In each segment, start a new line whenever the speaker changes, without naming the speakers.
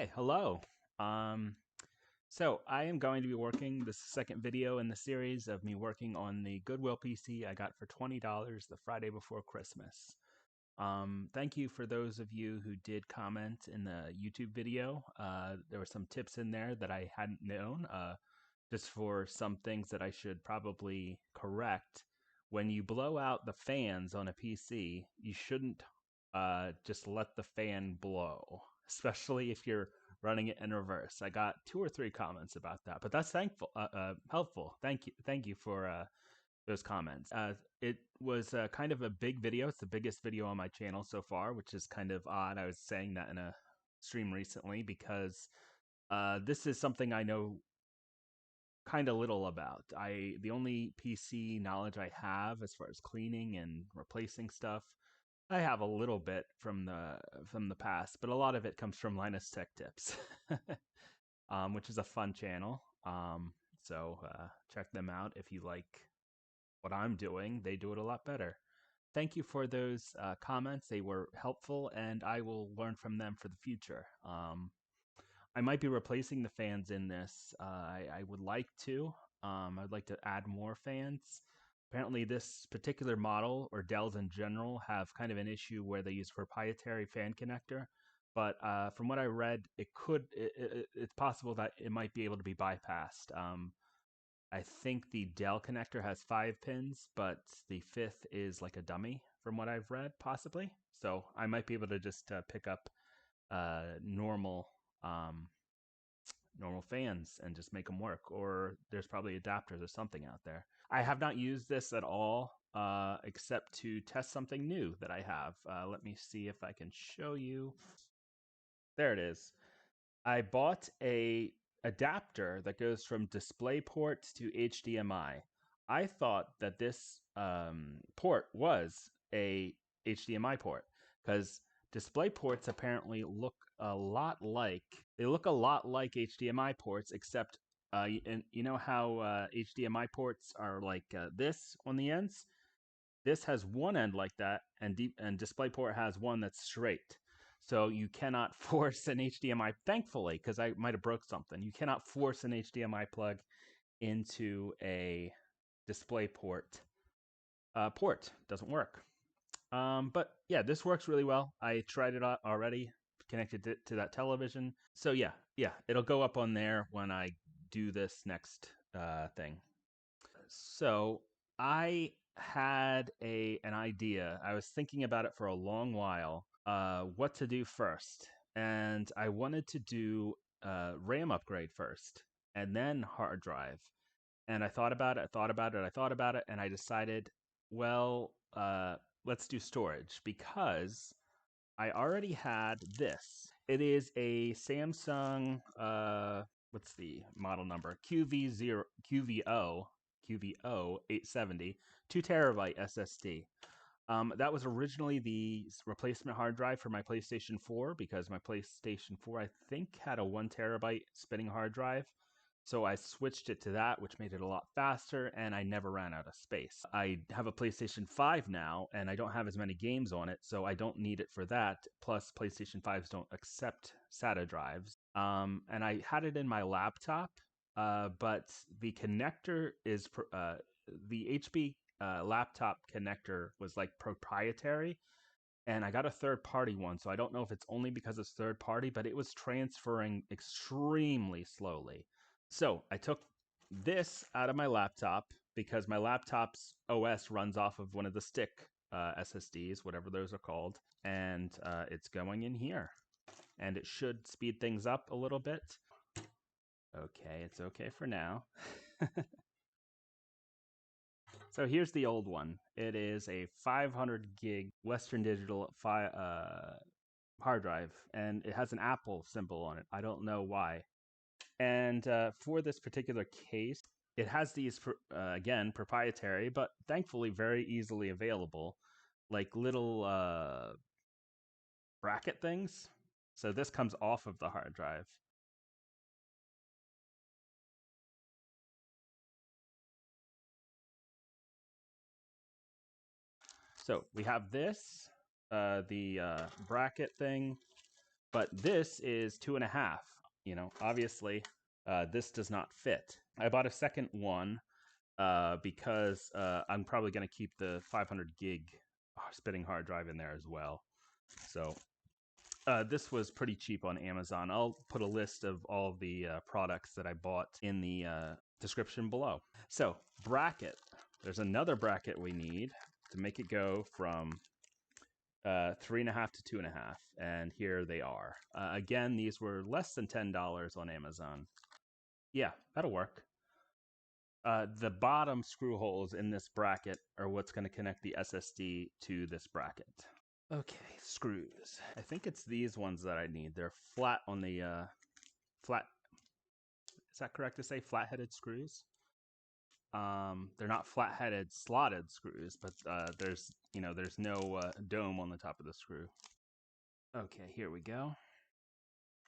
Hi, hello. Um, so I am going to be working this second video in the series of me working on the Goodwill PC I got for $20 the Friday before Christmas. Thank you for those of you who did comment in the YouTube video. There were some tips in there that I hadn't known, just for some things that I should probably correct. When you blow out the fans on a PC, you shouldn't just let the fan blow, especially if you're running it in reverse. I got two or three comments about that, but that's helpful. Thank you for those comments. It was kind of a big video. It's the biggest video on my channel so far, which is kind of odd. I was saying that in a stream recently because this is something I know kind of little about. The only PC knowledge I have as far as cleaning and replacing stuff, I have a little bit from the past, but a lot of it comes from Linus Tech Tips, which is a fun channel. So check them out if you like what I'm doing. They do it a lot better. Thank you for those comments. They were helpful, and I will learn from them for the future. I might be replacing the fans in this. I would like to. I'd like to add more fans. Apparently, this particular model, or Dells in general, have kind of an issue where they use proprietary fan connector. But from what I read, it's possible that it might be able to be bypassed. I think the Dell connector has 5 pins, but the fifth is like a dummy, from what I've read, possibly. So I might be able to just pick up normal normal fans and just make them work, or there's probably adapters or something out there. I have not used this at all, except to test something new that I have. Let me see if I can show you. There it is. I bought a adapter that goes from DisplayPort to HDMI. I thought that this port was a HDMI port because display ports apparently look a lot like HDMI ports, except and you know how HDMI ports are like this on the ends. This has one end like that, and DisplayPort has one that's straight. So you cannot force an HDMI, thankfully, because I might have broke something. You cannot force an HDMI plug into a DisplayPort port. Doesn't work. But yeah, this works really well. I tried it out already, connected it to that television. So yeah, it'll go up on there when I do this next thing. So I had an idea. I was thinking about it for a long while. What to do first, and I wanted to do RAM upgrade first, and then hard drive. And I thought about it. And I decided, well, let's do storage because I already had this. It is a Samsung. What's the model number? QVO 870 2 terabyte SSD. That was originally the replacement hard drive for my PlayStation 4 because my PlayStation 4 I think had a 1 terabyte spinning hard drive. So I switched it to that, which made it a lot faster, and I never ran out of space. I have a PlayStation 5 now, and I don't have as many games on it, so I don't need it for that. Plus, PlayStation 5s don't accept SATA drives. And I had it in my laptop, but the connector is the HP laptop connector was like proprietary, and I got a third party one, so I don't know if it's only because it's third party, but it was transferring extremely slowly. So I took this out of my laptop because my laptop's OS runs off of one of the stick SSDs, whatever those are called, and it's going in here. And it should speed things up a little bit. Okay, it's okay for now. So here's the old one. It is a 500 gig Western Digital hard drive, and it has an Apple symbol on it. I don't know why. And for this particular case, it has these, again, proprietary, but thankfully very easily available, like little bracket things. So this comes off of the hard drive. So we have this, the bracket thing, but this is 2.5. You know, obviously, this does not fit. I bought a second one because I'm probably going to keep the 500 gig spinning hard drive in there as well. So this was pretty cheap on Amazon. I'll put a list of all of the products that I bought in the description below. So bracket. There's another bracket we need to make it go from 3.5 to 2.5, and here they are. Again, these were less than $10 on Amazon. Yeah, that'll work. The bottom screw holes in this bracket are what's going to connect the SSD to this bracket. Okay, screws. I think it's these ones that I need. They're flat on the flat. Is that correct to say flat-headed screws? They're not flat-headed slotted screws, but there's no dome on the top of the screw. Okay, here we go.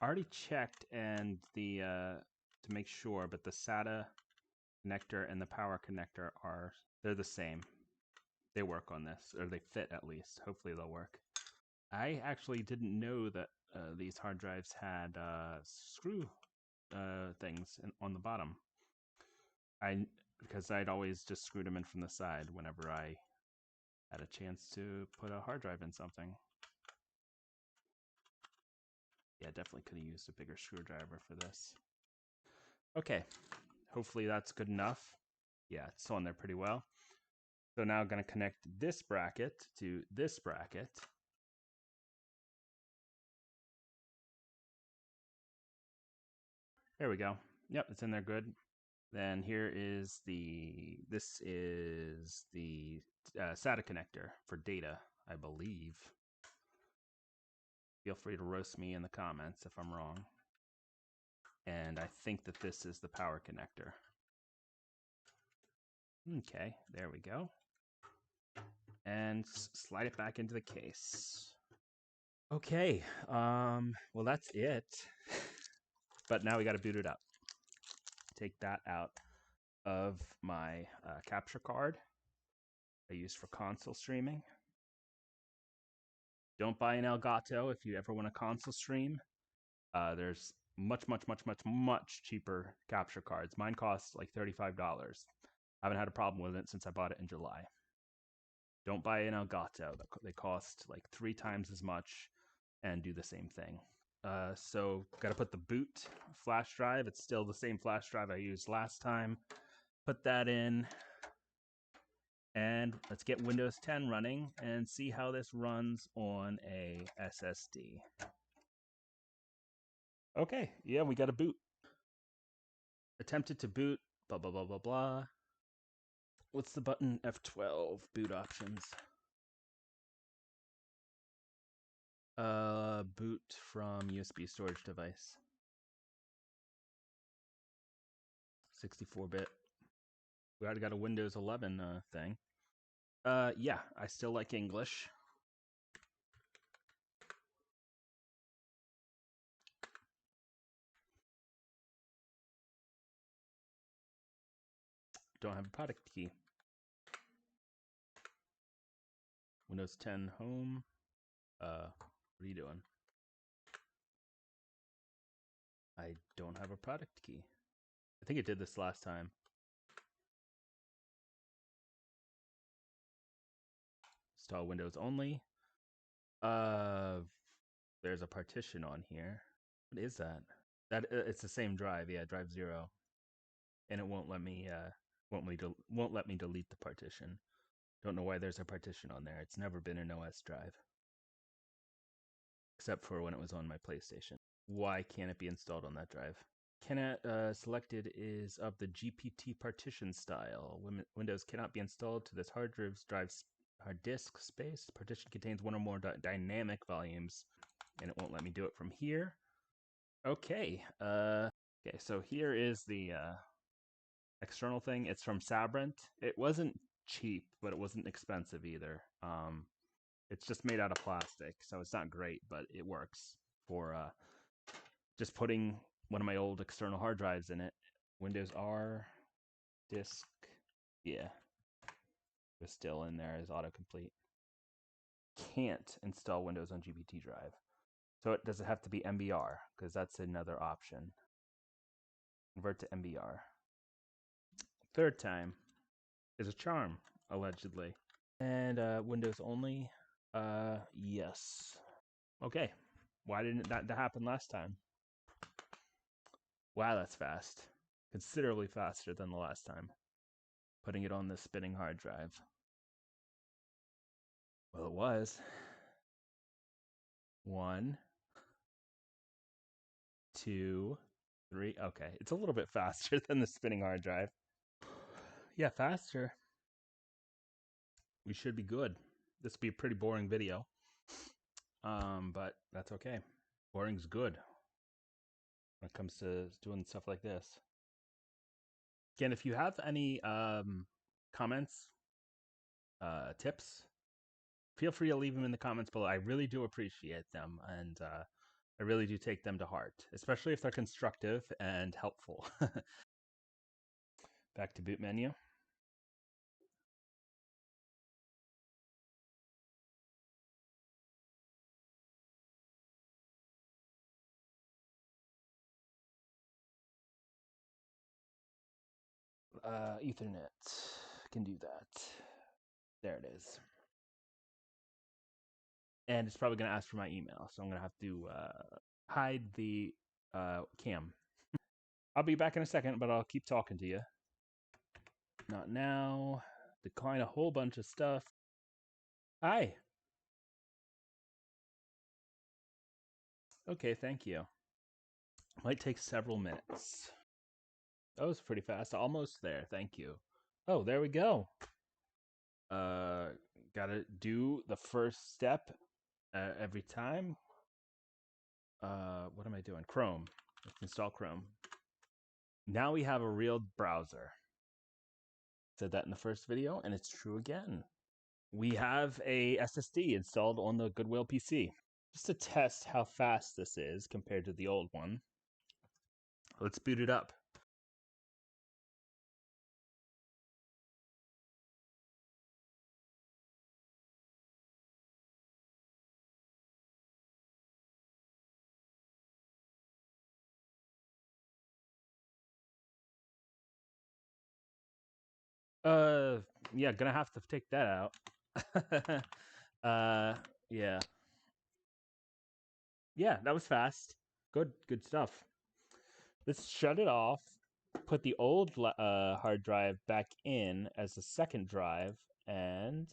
I already checked and the to make sure, but the SATA connector and the power connector they're the same. They work on this, or they fit at least. Hopefully they'll work. I actually didn't know that these hard drives had screw things on the bottom. Because I'd always just screwed them in from the side whenever I had a chance to put a hard drive in something. Yeah, definitely could have used a bigger screwdriver for this. Okay, hopefully that's good enough. Yeah, it's on there pretty well. So now I'm going to connect this bracket to this bracket. There we go. Yep, it's in there good. Then this is the SATA connector for data, I believe. Feel free to roast me in the comments if I'm wrong. And I think that this is the power connector. Okay, there we go. And slide it back into the case. Okay, well that's it. But now we got to boot it up. Take that out of my capture card I use for console streaming. Don't buy an Elgato if you ever want to console stream. There's much cheaper capture cards. Mine cost like $35. I haven't had a problem with it since I bought it in July. Don't buy an Elgato. They cost like 3 times as much and do the same thing. So got to put the boot flash drive. It's still the same flash drive I used last time. Put that in. And let's get Windows 10 running and see how this runs on a SSD. Okay, yeah, we got a boot. Attempted to boot, blah, blah, blah, blah, blah. What's the button? F12, boot options. Boot from USB storage device. 64-bit. We already got a Windows 11 thing. Yeah, I still like English. Don't have a product key. Windows 10 home. What are you doing? I don't have a product key. I think it did this last time. Install Windows only. There's a partition on here. What is that? It's the same drive. Yeah, drive 0, and it won't let me delete the partition. Don't know why there's a partition on there. It's never been an OS drive, except for when it was on my PlayStation. Why can't it be installed on that drive? Selected is of the GPT partition style. Windows cannot be installed to this hard disk space. Partition contains one or more dynamic volumes, and it won't let me do it from here. Okay. Okay, so here is the external thing. It's from Sabrent. It wasn't cheap, but it wasn't expensive either. It's just made out of plastic, so it's not great, but it works for just putting one of my old external hard drives in it. Windows R, disk, yeah, it's still in there as autocomplete. Can't install Windows on GPT drive. So does it have to be MBR? Because that's another option. Convert to MBR. Third time is a charm, allegedly. And Windows only. Yes. Okay. Why didn't that happen last time? Wow, that's fast. Considerably faster than the last time. Putting it on the spinning hard drive. Well, it was. 1, 2, 3. Okay, it's a little bit faster than the spinning hard drive. Yeah, faster. We should be good. This would be a pretty boring video. But that's okay. Boring's good when it comes to doing stuff like this. Again, if you have any comments, tips, feel free to leave them in the comments below. I really do appreciate them, and I really do take them to heart, especially if they're constructive and helpful. Back to boot menu. Ethernet can do that. There it is. And it's probably going to ask for my email, so I'm going to have to hide the cam. I'll be back in a second, but I'll keep talking to you. Not now. Decline a whole bunch of stuff. Hi. Okay, thank you. Might take several minutes. That was pretty fast. Almost there. Thank you. Oh, there we go. Gotta do the first step every time. What am I doing? Chrome. Let's install Chrome. Now we have a real browser. Said that in the first video, and it's true again. We have a SSD installed on the Goodwill PC. Just to test how fast this is compared to the old one, let's boot it up. Yeah, gonna have to take that out. Yeah. Yeah, that was fast. Good stuff. Let's shut it off, put the old hard drive back in as a second drive, and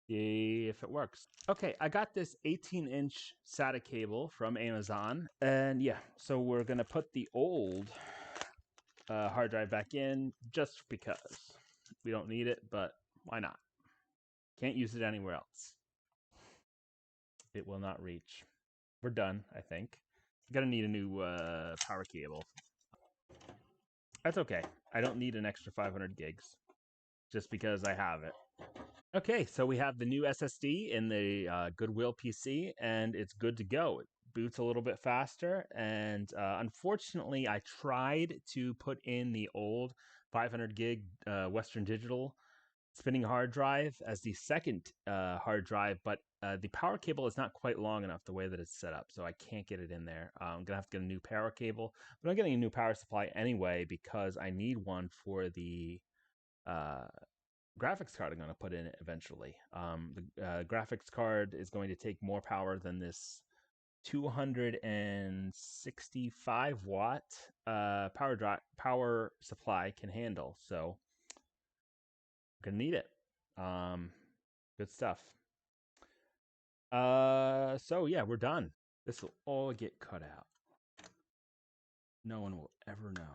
see if it works. Okay, I got this 18-inch SATA cable from Amazon, and yeah, so we're gonna put the old hard drive back in just because. We don't need it, but why not? Can't use it anywhere else. It will not reach. We're done, I think. Gonna need a new power cable. That's okay. I don't need an extra 500 gigs just because I have it. Okay, so we have the new SSD in the Goodwill PC, and it's good to go. It boots a little bit faster, and unfortunately, I tried to put in the old 500 gig Western Digital spinning hard drive as the second hard drive, but the power cable is not quite long enough the way that it's set up, so I can't get it in there. I'm gonna have to get a new power cable, but I'm getting a new power supply anyway because I need one for the graphics card I'm going to put in it eventually. The graphics card is going to take more power than this 265 watt power supply can handle, so I'm gonna need it. Good stuff. So yeah, we're done. This will all get cut out. No one will ever know.